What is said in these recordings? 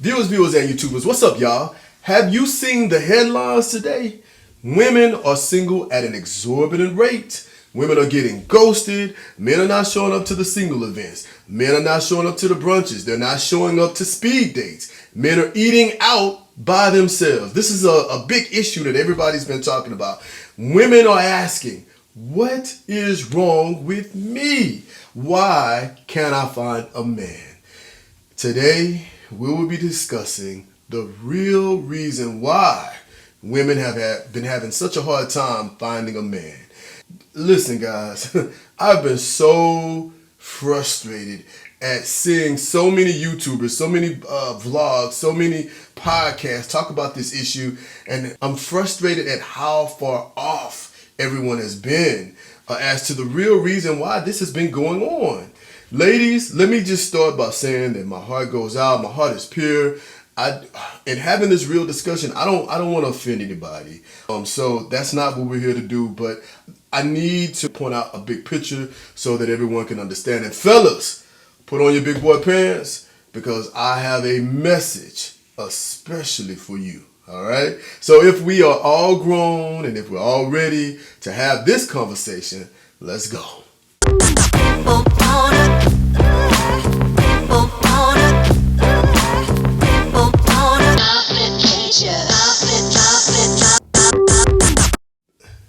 Viewers, and YouTubers, what's up, y'all? Have you seen the headlines today? Women are single at an exorbitant rate. Women are getting ghosted. Men are not showing up to the single events. Men are not showing up to the brunches. They're not showing up to speed dates. Men are eating out by themselves. This is a big issue that everybody's been talking about. Women are asking, what is wrong with me? Why can't I find a man? Today, we will be discussing the real reason why women have been having such a hard time finding a man. Listen, guys, I've been so frustrated at seeing so many YouTubers, so many vlogs, so many podcasts talk about this issue, and I'm frustrated at how far off everyone has been as to the real reason why this has been going on. Ladies, let me just start by saying that my heart goes out. My heart is pure. In having this real discussion, I don't want to offend anybody. So that's not what we're here to do. But I need to point out a big picture so that everyone can understand. And fellas, put on your big boy pants because I have a message especially for you. All right. So if we are all grown and if we're all ready to have this conversation, let's go.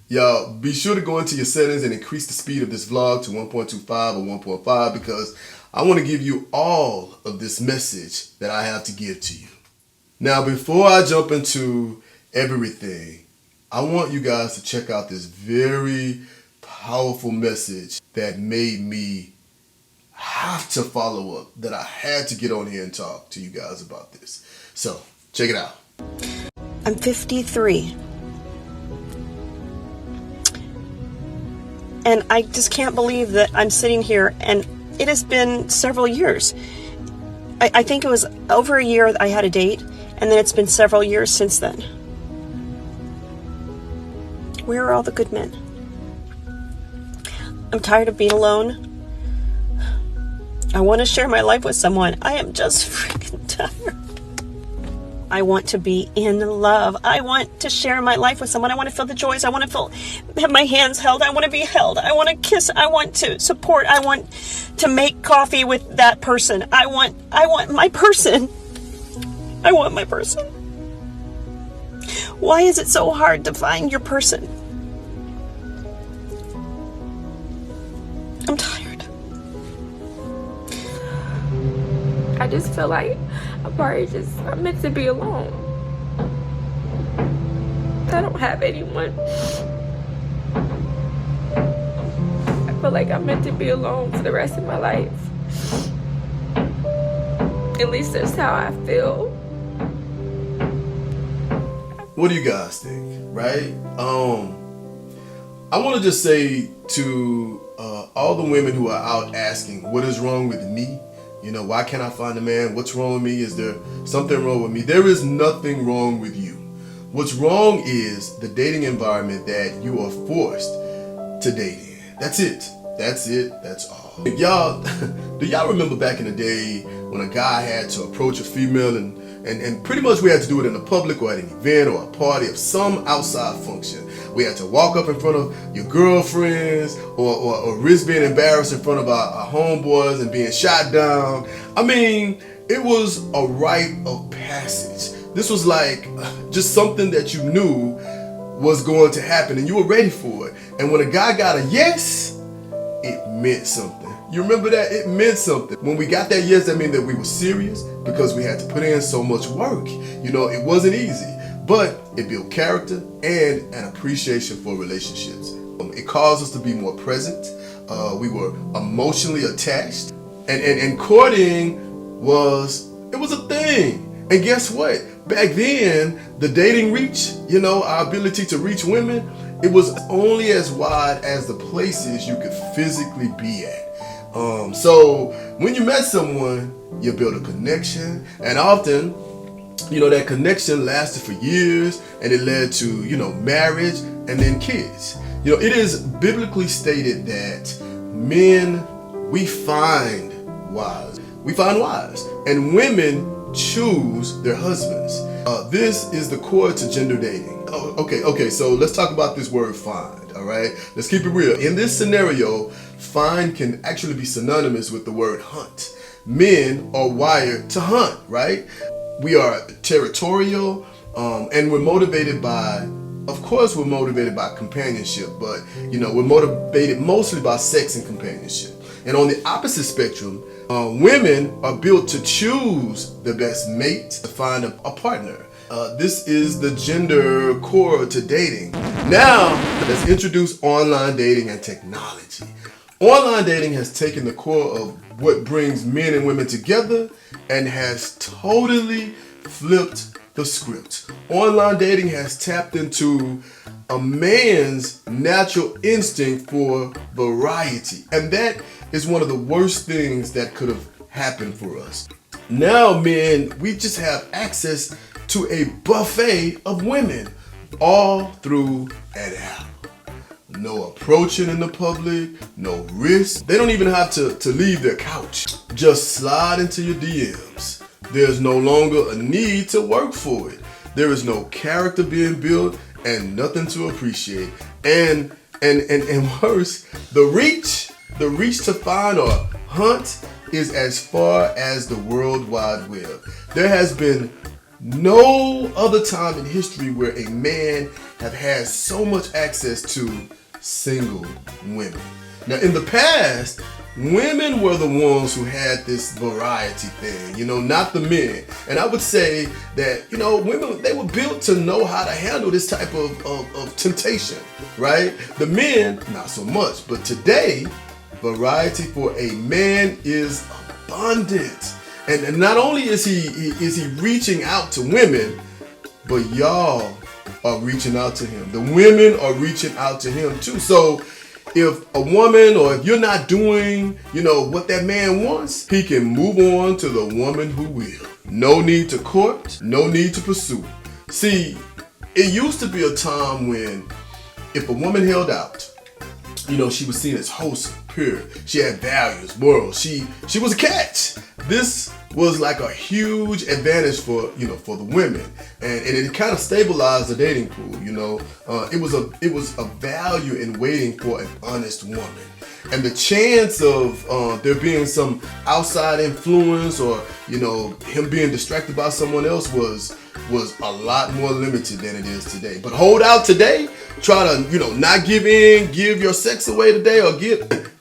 Y'all, be sure to go into your settings and increase the speed of this vlog to 1.25 or 1.5 because I want to give you all of this message that I have to give to you. Now, before I jump into everything, I want you guys to check out this very powerful message that made me have to follow up, that I had to get on here and talk to you guys about this. So, check it out. I'm 53. And I just can't believe that I'm sitting here and it has been several years. I think it was over a year that I had a date, and then it's been several years since then. Where are all the good men? I'm tired of being alone. I want to share my life with someone. I am just freaking tired. I want to be in love. I want to share my life with someone. I want to feel the joys. I want to have my hands held. I want to be held. I want to kiss. I want to support. I want to make coffee with that person. I want my person. I want my person. Why is it so hard to find your person? I'm tired. I just feel like I'm meant to be alone. I don't have anyone. I feel like I'm meant to be alone for the rest of my life. At least that's how I feel. What do you guys think, right? I want to just say to all the women who are out asking, what is wrong with me? You know, why can't I find a man? What's wrong with me? Is there something wrong with me? There is nothing wrong with you. What's wrong is the dating environment that you are forced to date in. That's it. That's it. That's all. Y'all, do y'all remember back in the day when a guy had to approach a female and pretty much we had to do it in a public or at an event or a party of some outside function? We had to walk up in front of your girlfriends or risk being embarrassed in front of our homeboys and being shot down. I mean, it was a rite of passage. This was like just something that you knew was going to happen and you were ready for it. And when a guy got a yes, it meant something. You remember that? It meant something. When we got that yes, that meant that we were serious because we had to put in so much work. You know, it wasn't easy. But it built character and an appreciation for relationships. It caused us to be more present. We were emotionally attached. And courting was a thing. And guess what? Back then, the dating reach, you know, our ability to reach women, it was only as wide as the places you could physically be at. So when you met someone, you built a connection, and often, you know, that connection lasted for years and it led to, you know, marriage and then kids. You know, it is biblically stated that men, we find wives. And women, choose their husbands. This is the core to gender dating. Okay, so let's talk about this word find, all right? Let's keep it real. In this scenario, find can actually be synonymous with the word hunt. Men are wired to hunt, right? We are territorial, and we're motivated by, of course, we're motivated by companionship, but, we're motivated mostly by sex and companionship. And on the opposite spectrum, women are built to choose the best mate, to find a partner. This is the gender core to dating. Now, let's introduce online dating and technology. Online dating has taken the core of what brings men and women together and has totally flipped the script. Online dating has tapped into a man's natural instinct for variety, and that is one of the worst things that could have happened for us. Now, men, we just have access to a buffet of women all through an app. No approaching in the public, no risk. They don't even have to leave their couch. Just slide into your DMs. There's no longer a need to work for it. There is no character being built and nothing to appreciate. And worse, the reach to find or hunt is as far as the World Wide Web. There has been no other time in history where a man have had so much access to single women. Now, in the past, women were the ones who had this variety thing, not the men. And I would say that, women, they were built to know how to handle this type of temptation, right? The men, not so much. But today, variety for a man is abundant. And not only is he reaching out to women, but y'all are reaching out to him. The women are reaching out to him too. So if a woman, or if you're not doing, what that man wants, he can move on to the woman who will. No need to court, no need to pursue. See, it used to be a time when if a woman held out, she was seen as wholesome, pure. She had values, morals. She was a catch. This was like a huge advantage for the women, and it kind of stabilized the dating pool. It was a value in waiting for an honest woman, and the chance of there being some outside influence or him being distracted by someone else was a lot more limited than it is today. But hold out today, try to not give in, give your sex away today,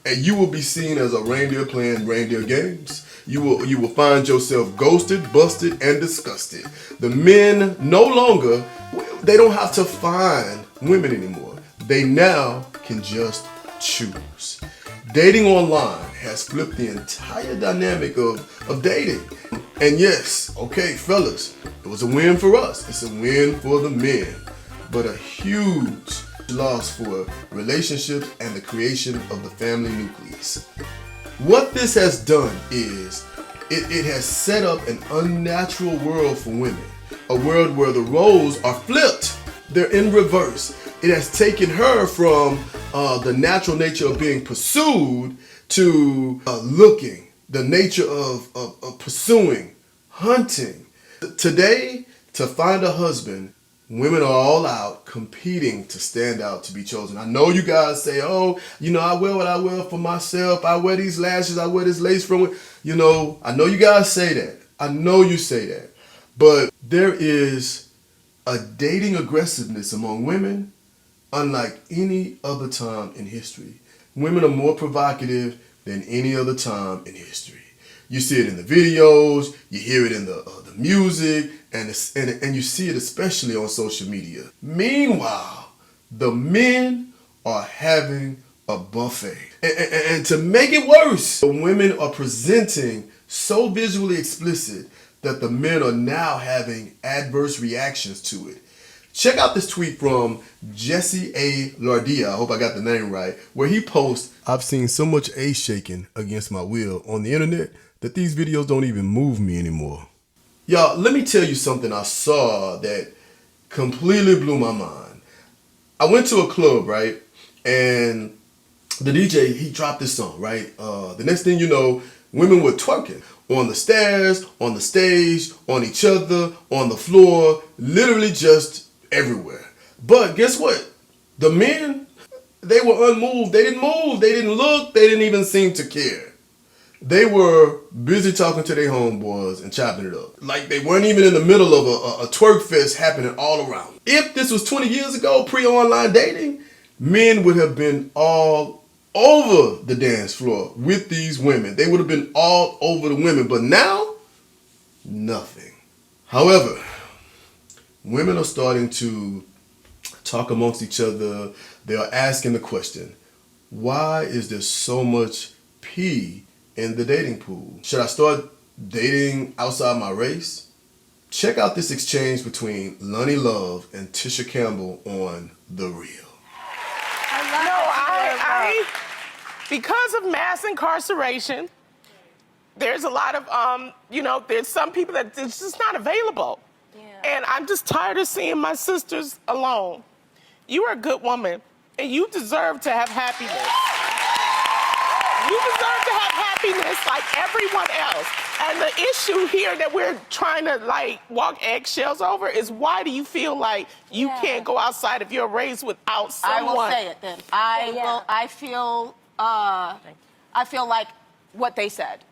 and you will be seen as a reindeer playing reindeer games. You will find yourself ghosted, busted, and disgusted. The men no longer, they don't have to find women anymore. They now can just choose. Dating online has flipped the entire dynamic of dating. And yes, okay, fellas, it was a win for us. It's a win for the men, but a huge loss for relationships and the creation of the family nucleus. What this has done is it has set up an unnatural world for women, a world where the roles are flipped. They're in reverse. It has taken her from the natural nature of being pursued to looking, the nature of pursuing, hunting. Today, to find a husband, women are all out competing to stand out, to be chosen. I know you guys say, I wear what I wear for myself. I wear these lashes. I wear this lace from, I know you guys say that. I know you say that. But there is a dating aggressiveness among women unlike any other time in history. Women are more provocative than any other time in history. You see it in the videos, you hear it in the music, and you see it especially on social media. Meanwhile, the men are having a buffet. And to make it worse, the women are presenting so visually explicit that the men are now having adverse reactions to it. Check out this tweet from Jesse A. Lardia, I hope I got the name right, where he posts, "I've seen so much ass shaking against my will on the internet that these videos don't even move me anymore." Y'all, let me tell you something I saw that completely blew my mind. I went to a club, right? And the DJ, he dropped this song, right? The next thing you know, women were twerking On the stairs, on the stage, on each other, on the floor, literally just everywhere. But guess what? The men, they were unmoved. They didn't move. They didn't look. They didn't even seem to care. They were busy talking to their homeboys and chopping it up. Like they weren't even in the middle of a twerk fest happening all around. If this was 20 years ago, pre-online dating, men would have been all over the dance floor with these women. They would have been all over the women. But now, nothing. However, women are starting to talk amongst each other. They are asking the question, why is there so much pee in the dating pool? Should I start dating outside my race? Check out this exchange between Lonnie Love and Tisha Campbell on The Real. Because of mass incarceration, there's a lot of, there's some people that it's just not available. Yeah. And I'm just tired of seeing my sisters alone. You are a good woman, and you deserve to have happiness. You deserve to have happiness like everyone else. And the issue here that we're trying to walk eggshells over is, why do you feel like you can't go outside of your race without someone? I will say it then. I feel like what they said.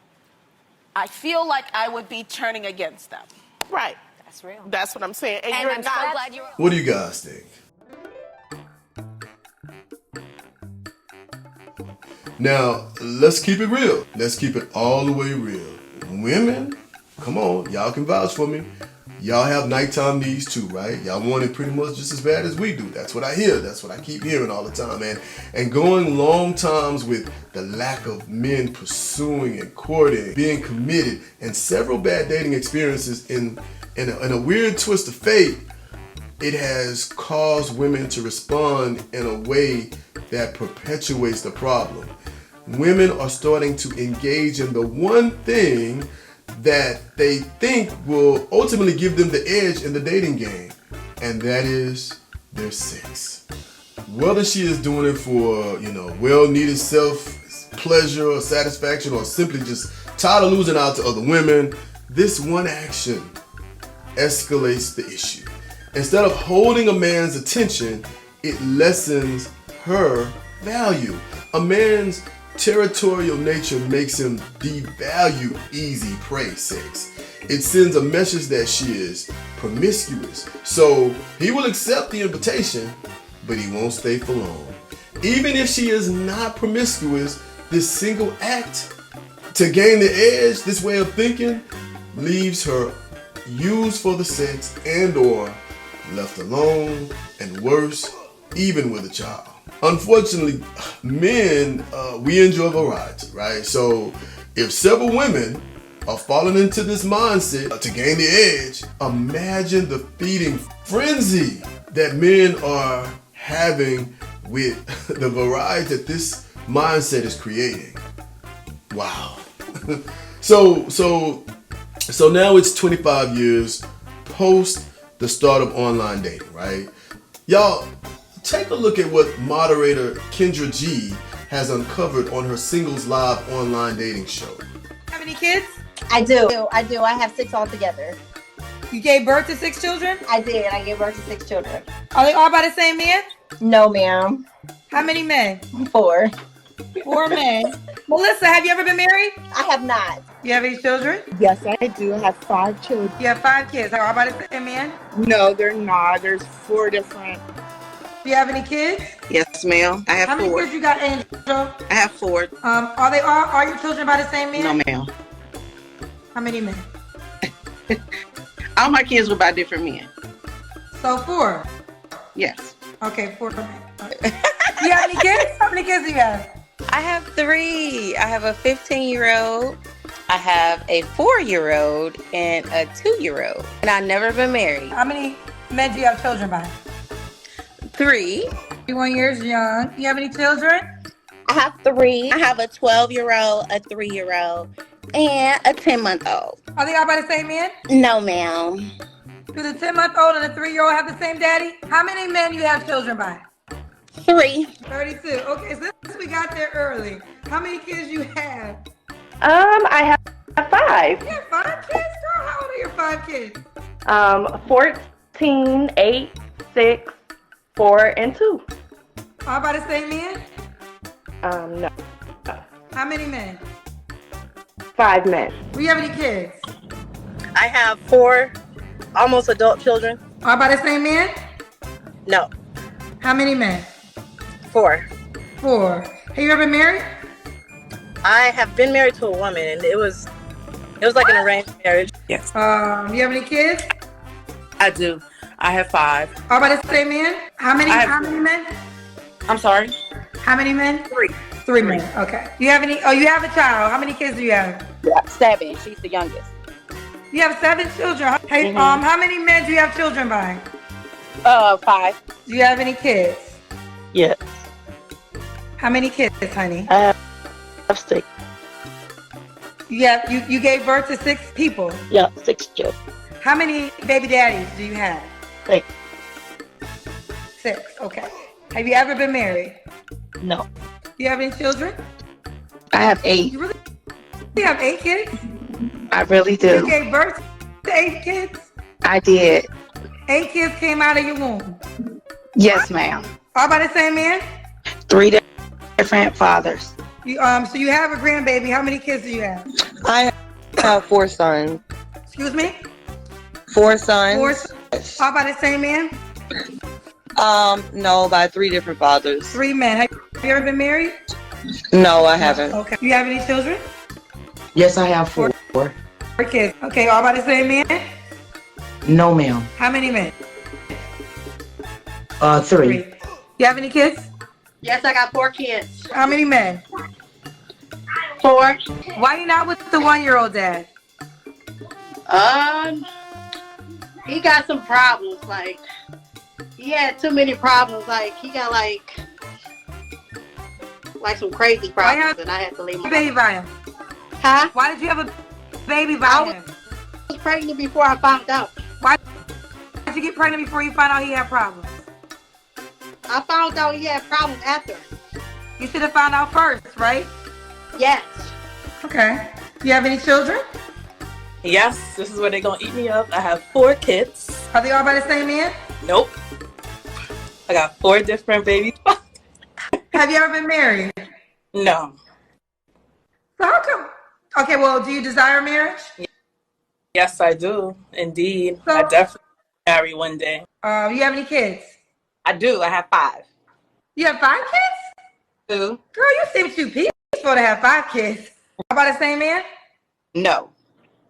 I feel like I would be turning against them. Right. That's real. That's what I'm saying. And you're not. So glad you're. What do you guys think? Now, let's keep it real. Let's keep it all the way real. Women, come on, y'all can vouch for me. Y'all have nighttime needs too, right? Y'all want it pretty much just as bad as we do. That's what I hear. That's what I keep hearing all the time, man. And going long times with the lack of men pursuing and courting, being committed, and several bad dating experiences in a weird twist of fate, it has caused women to respond in a way that perpetuates the problem. Women are starting to engage in the one thing that they think will ultimately give them the edge in the dating game, and that is their sex. Whether she is doing it for, well-needed self-pleasure or satisfaction, or simply just tired of losing out to other women, this one action escalates the issue. Instead of holding a man's attention, it lessens her value. A man's territorial nature makes him devalue easy prey sex. It sends a message that she is promiscuous. So he will accept the invitation, but he won't stay for long. Even if she is not promiscuous, this single act to gain the edge, this way of thinking, leaves her used for the sex and or left alone, and worse, even with a child. Unfortunately, men, we enjoy variety, right? So if several women are falling into this mindset to gain the edge, imagine the feeding frenzy that men are having with the variety that this mindset is creating. Wow. So now it's 25 years post the start of online dating, right? Y'all, take a look at what moderator Kendra G has uncovered on her Singles Live online dating show. Have any kids? I do. I have 6 altogether. You gave birth to 6 children? I did. I gave birth to 6 children. Are they all by the same man? No, ma'am. How many men? 4. 4 men. Melissa, have you ever been married? I have not. You have any children? Yes, I do. I have 5 children. You have 5 kids. They're all by the same man? No, they're not. There's 4 different. Do you have any kids? Yes, ma'am. I have 4. How many kids you got, Angel? I have 4. Are they all your children by the same man? No, ma'am. How many men? All my kids were by different men. So 4. Yes. Okay, 4 men. Okay. Do you have any kids? How many kids do you have? I have 3. I have a 15-year-old, I have a 4-year-old, and a 2-year-old. And I've never been married. How many men do you have children by? 3. 21 years young. You have any children? I have 3. I have a 12-year-old, a 3-year-old, and a 10-month-old. Are they all by the same man? No, ma'am. Do the 10-month-old and the 3-year-old have the same daddy? How many men you have children by? 3. 32. Okay, since we got there early, how many kids you have? I have have 5. You have 5 kids, girl? How old are your 5 kids? 14, 8, 6, 4, and 2. All by the same man? No. How many men? 5 men. Do you have any kids? I have 4 almost adult children. All by the same man? No, How many men? 4. 4. Have you ever been married? I have been married to a woman, and it was like an arranged marriage. Yes, You have any kids? I do. I have 5. All by the same man? How many men? I'm sorry. How many men? 3 men. Okay. You have any? Oh, you have a child. How many kids do you have? Yeah, 7. She's the youngest. You have 7 children. Hey, how many men do you have children by? 5. Do you have any kids? Yes, How many kids, honey? I have 6. You gave birth to 6 people. Yeah, 6 children. How many baby daddies do you have? 6. 6. Okay. Have you ever been married? No, Do you have any children? I have 8. You really? You have 8 kids? I really You do. gave birth to 8 kids? I did. 8 kids came out of your womb. Yes, ma'am. All by the same man? 3 different fathers. So you have a grandbaby. How many kids do you have? I have 4 sons. Excuse me? 4 sons. 4 sons. All by the same man? No, by 3 different fathers. 3 men. Have you ever been married? No, I haven't. Okay. You have any children? Yes, I have 4. 4 kids. Okay. All by the same man? No, ma'am. How many men? 3. You have any kids? Yes, I got 4 kids. How many men? 4. Why you not with the 1-year-old dad? He got some problems. Like, he had too many problems. Like, he got like some crazy problems, and I had to leave him. Baby by him. Huh? Why did you have a baby by him? I was pregnant before I found out. Why did you get pregnant before you found out he had problems? I found out he had problems after. You should have found out first, right? Yes. Okay. You have any children? Yes, this is where they're going to eat me up. I have 4 kids. Are they all by the same man? Nope. I got 4 different babies. Have you ever been married? No. So how come? Okay, well, do you desire marriage? Yes, I do. Indeed. So- I definitely marry one day. You have any kids? I do. I have 5. You have 5 kids? 2. Girl, you seem too peaceful to have 5 kids. All by the same man? No.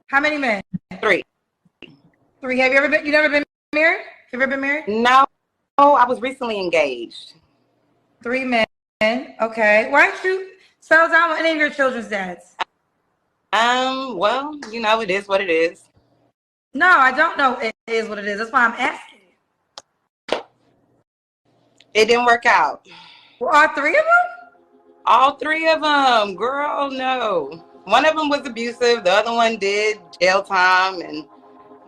How many men? 3. 3. Have you ever been? You never been married? Have you ever been married? No. I was recently engaged. 3 men. Okay. Why don't you settle down with any of your children's dads? Well, it is what it is. No, I don't know. It is what it is. That's why I'm asking you. It didn't work out. Well, all 3 of them? All 3 of them, girl, no. One of them was abusive. The other one did jail time, and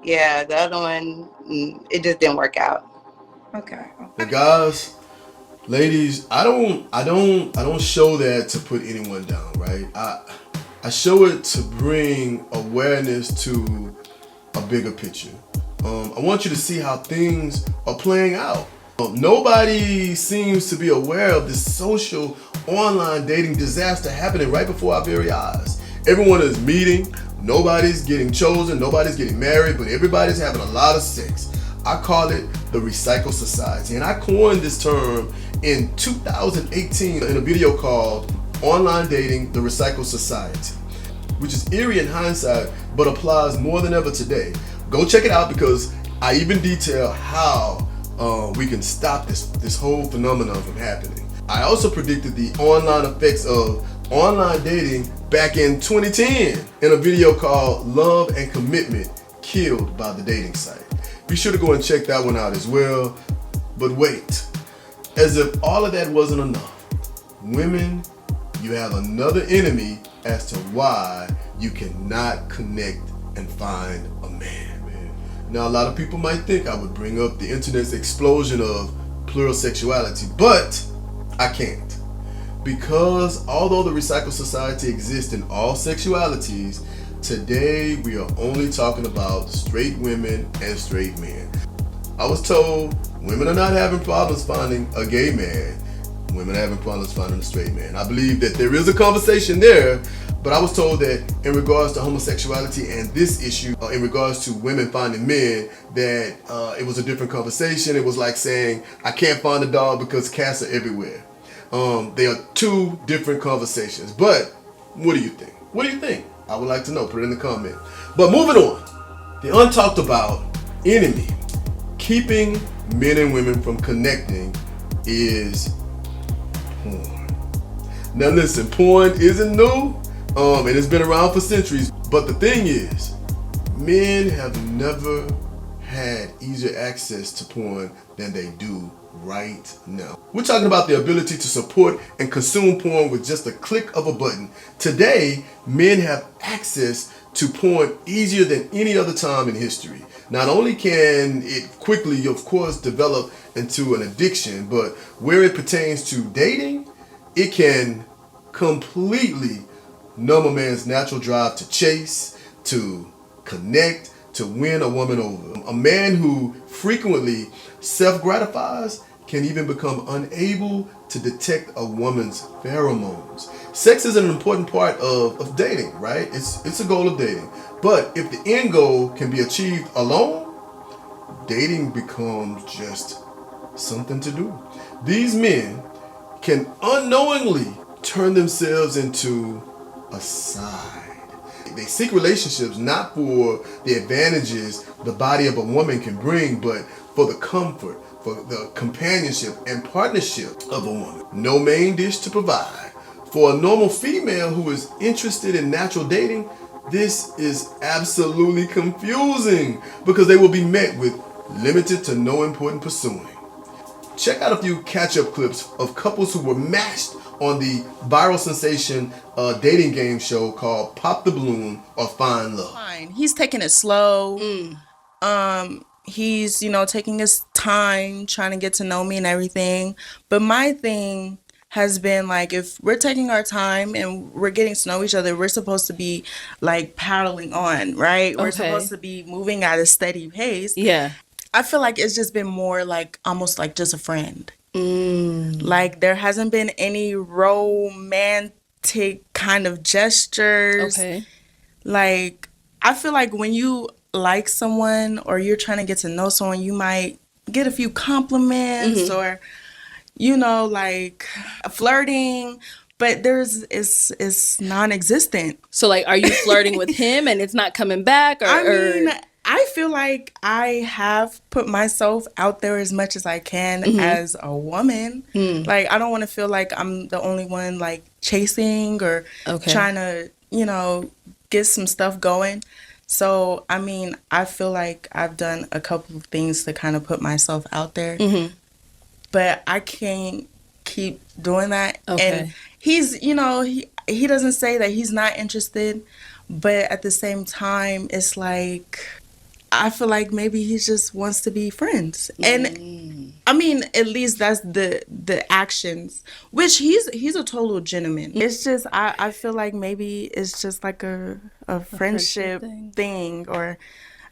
yeah, the other one, it just didn't work out. Okay. The guys, ladies, I don't show that to put anyone down, right? I show it to bring awareness to a bigger picture. I want you to see how things are playing out. Nobody seems to be aware of this social online dating disaster happening right before our very eyes. Everyone is meeting, nobody's getting chosen, nobody's getting married, but everybody's having a lot of sex. I call it the Recycle Society, and I coined this term in 2018 in a video called Online Dating, the Recycle Society, which is eerie in hindsight, but applies more than ever today. Go check it out because I even detail how we can stop this whole phenomenon from happening. I also predicted the online effects of online dating back in 2010 in a video called Love and Commitment Killed by the Dating Site. Be sure to go and check that one out as well. But wait, as if all of that wasn't enough, women, you have another enemy as to why you cannot connect and find a man. Now, a lot of people might think I would bring up the internet's explosion of plural sexuality, but I can't. Because although the Recycle Society exists in all sexualities, Today, we are only talking about straight women and straight men. I was told women are not having problems finding a gay man. Women are having problems finding a straight man. I believe that there is a conversation there, but I was told that in regards to homosexuality and this issue, in regards to women finding men, that it was a different conversation. It was like saying, I can't find a dog because cats are everywhere. They are two different conversations. But what do you think? What do you think? I would like to know. Put it in the comment. But moving on, the untalked about enemy keeping men and women from connecting is porn. Now listen, porn isn't new, and it's been around for centuries. But the thing is, men have never had easier access to porn than they do right now. We're talking about the ability to support and consume porn with just a click of a button. Today, men have access to porn easier than any other time in history. Not only can it quickly, of course, develop into an addiction, but where it pertains to dating, it can completely numb a man's natural drive to chase, to connect, to win a woman over. A man who frequently self-gratifies can even become unable to detect a woman's pheromones. Sex is an important part of dating, right? It's a goal of dating. But if the end goal can be achieved alone, dating becomes just something to do. These men can unknowingly turn themselves into a side. They seek relationships not for the advantages the body of a woman can bring, but for the comfort, for the companionship and partnership of a woman. No main dish to provide. For a normal female who is interested in natural dating, this is absolutely confusing because they will be met with limited to no important pursuing. Check out a few catch-up clips of couples who were matched on the viral sensation dating game show called Pop the Balloon or Find Love. Fine. He's taking it slow. He's, taking his time trying to get to know me and everything. But my thing has been like, if we're taking our time and we're getting to know each other, we're supposed to be like paddling on, right? We're supposed to be moving at a steady pace. Yeah. I feel like it's just been more like almost like just a friend. Like there hasn't been any romantic kind of gestures. Okay. Like I feel like when you like someone or you're trying to get to know someone, you might get a few compliments or like flirting, but it's non-existent. So like, are you flirting with him and it's not coming back? I feel like I have put myself out there as much as I can as a woman. Like, I don't want to feel like I'm the only one like chasing or trying to, get some stuff going. So, I feel like I've done a couple of things to kind of put myself out there, but I can't keep doing that. And he's, he doesn't say that he's not interested, but at the same time, it's like, I feel like maybe he just wants to be friends. And at least that's the actions, which he's a total gentleman. It's just, I feel like maybe it's just like a friendship thing, or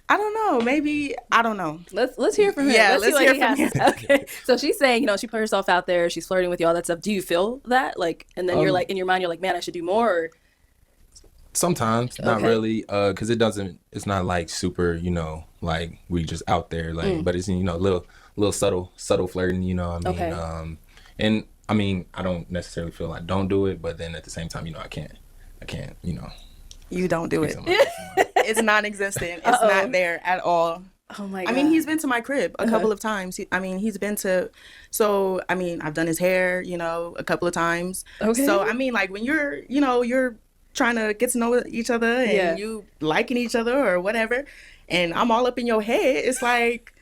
I don't know, maybe, I don't know. Let's hear from him. Yeah, let's hear see what from he has to say. Okay. So she's saying, she put herself out there, she's flirting with you, all that stuff. Do you feel that? Like, and then you're like, in your mind, you're like, man, I should do more, or? Sometimes, not really, because it's not like super, like we just out there, like, but it's, little subtle flirting, and I don't necessarily feel like don't do it, but then at the same time, I can't, You don't do it. It's non-existent. It's not there at all. Oh my God. He's been to my crib a couple of times. He's been to, I've done his hair, a couple of times. Okay. So, like when you're trying to get to know each other and you liking each other or whatever, and I'm all up in your head, it's like,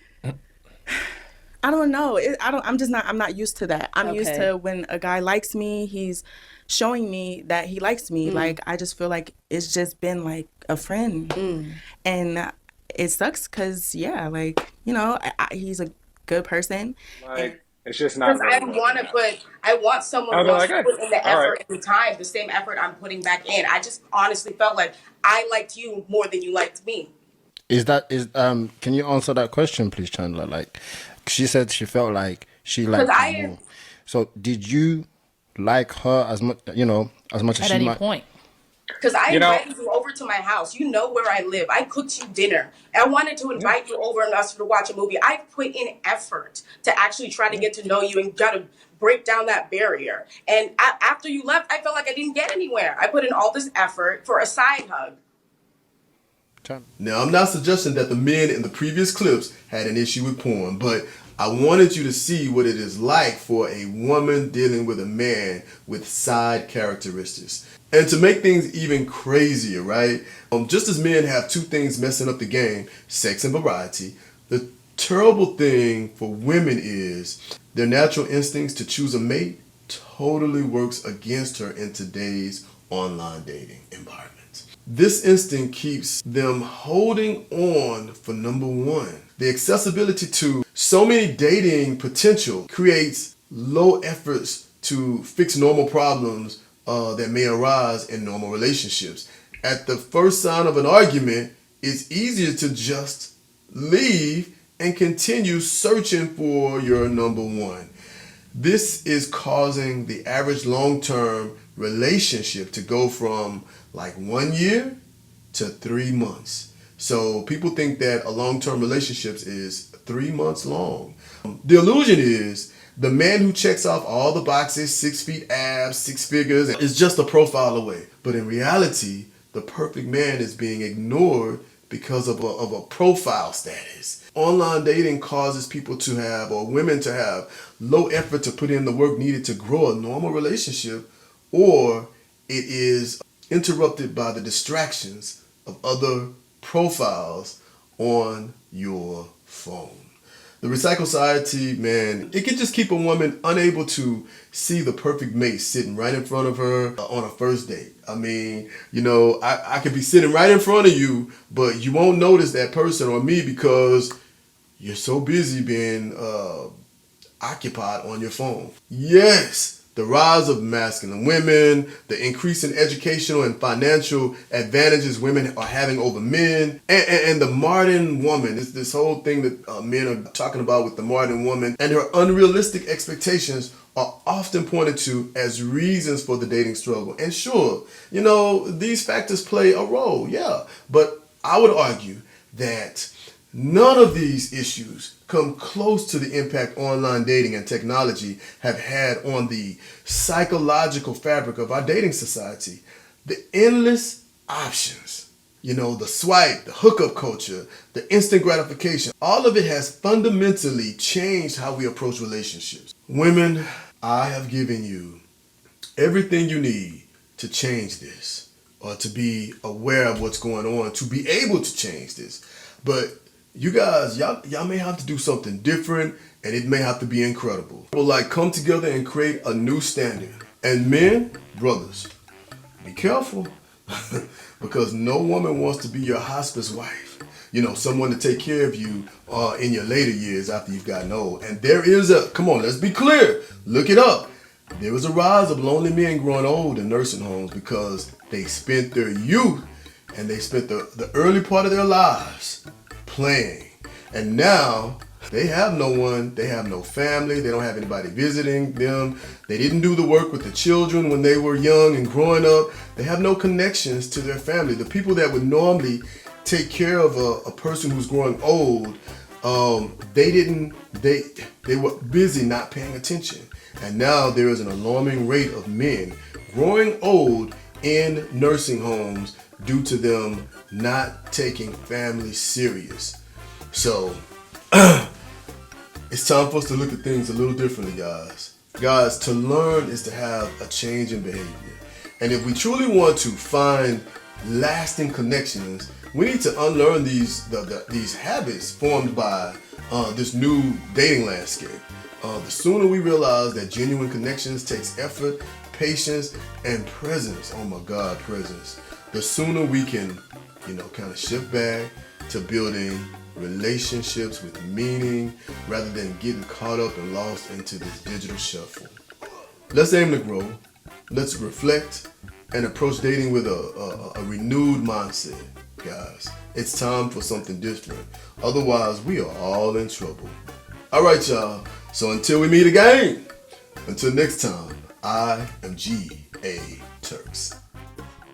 I don't know. I'm not used to that. I'm used to when a guy likes me, he's showing me that he likes me. Like, I just feel like it's just been like a friend. And it sucks because, he's a good person. Like, It's just not Because I really want to working out. put, I want someone I who was wants like, to put in the all effort right. and the time, the same effort I'm putting back in. I just honestly felt like I liked you more than you liked me. Can you answer that question, please, Chandler? Like, she said she felt like she Because liked I you am, more. So, did you like her as much? As much as At she any might? point. because I You know, invited you over to my house. You know where I live. I cooked you dinner. I wanted to invite you over and us to watch a movie. I put in effort to actually try to get to know you and got to break down that barrier. And after you left, I felt like I didn't get anywhere. I put in all this effort for a side hug. Now, I'm not suggesting that the men in the previous clips had an issue with porn, but I wanted you to see what it is like for a woman dealing with a man with side characteristics. And to make things even crazier, right? Just as men have two things messing up the game, sex and variety, the terrible thing for women is their natural instincts to choose a mate totally works against her in today's online dating environment. This instinct keeps them holding on for number one. The accessibility to so many dating potential creates low efforts to fix normal problems that may arise in normal relationships. At the first sign of an argument, it's easier to just leave and continue searching for your number one. This is causing the average long-term relationship to go from like 1 year to 3 months. So people think that a long-term relationship is 3 months long. The illusion is the man who checks off all the boxes, 6 feet abs, 6 figures, is just a profile away. But in reality, the perfect man is being ignored because of a profile status. Online dating causes people to have, or women to have, low effort to put in the work needed to grow a normal relationship, or it is interrupted by the distractions of other profiles on your phone. The Recycle Society, man, it can just keep a woman unable to see the perfect mate sitting right in front of her on a first date. I mean, I could be sitting right in front of you, but you won't notice that person or me because you're so busy being occupied on your phone. Yes, the rise of masculine women, the increase in educational and financial advantages women are having over men, and the modern woman, this whole thing that men are talking about with the modern woman, and her unrealistic expectations are often pointed to as reasons for the dating struggle. And sure, these factors play a role, yeah, but I would argue that none of these issues come close to the impact online dating and technology have had on the psychological fabric of our dating society. The endless options, the swipe, the hookup culture, the instant gratification, all of it has fundamentally changed how we approach relationships. Women, I have given you everything you need to change this, or to be aware of what's going on, to be able to change this. But you guys, y'all may have to do something different, and it may have to be incredible. We'll come together and create a new standard. And men, brothers, be careful, because no woman wants to be your hospice wife. Someone to take care of you in your later years after you've gotten old. And there is come on, let's be clear. Look it up. There is a rise of lonely men growing old in nursing homes because they spent their youth and they spent the early part of their lives playing. And now they have no one, they have no family, they don't have anybody visiting them. They didn't do the work with the children when they were young and growing up. They have no connections to their family. The people that would normally take care of a person who's growing old, they were busy not paying attention. And now there is an alarming rate of men growing old in nursing homes due to them not taking family serious. So it's time for us to look at things a little differently, guys. Guys, to learn is to have a change in behavior. And if we truly want to find lasting connections, we need to unlearn these habits formed by this new dating landscape. The sooner we realize that genuine connections takes effort, patience, and presence. Oh my God, presence. The sooner we can, kind of shift back to building relationships with meaning rather than getting caught up and lost into this digital shuffle. Let's aim to grow. Let's reflect and approach dating with a renewed mindset, guys. It's time for something different. Otherwise, we are all in trouble. All right, y'all. So until we meet again, until next time, I am G.A. Turks.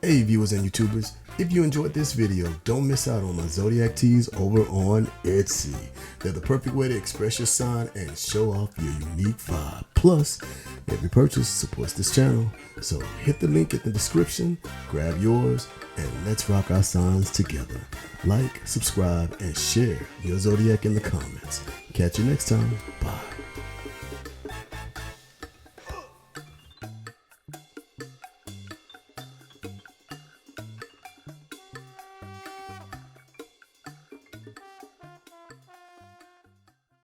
Hey, viewers and YouTubers. If you enjoyed this video, don't miss out on my Zodiac tees over on Etsy. They're the perfect way to express your sign and show off your unique vibe. Plus, every purchase supports this channel. So hit the link in the description, grab yours, and let's rock our signs together. Like, subscribe, and share your Zodiac in the comments. Catch you next time. Bye.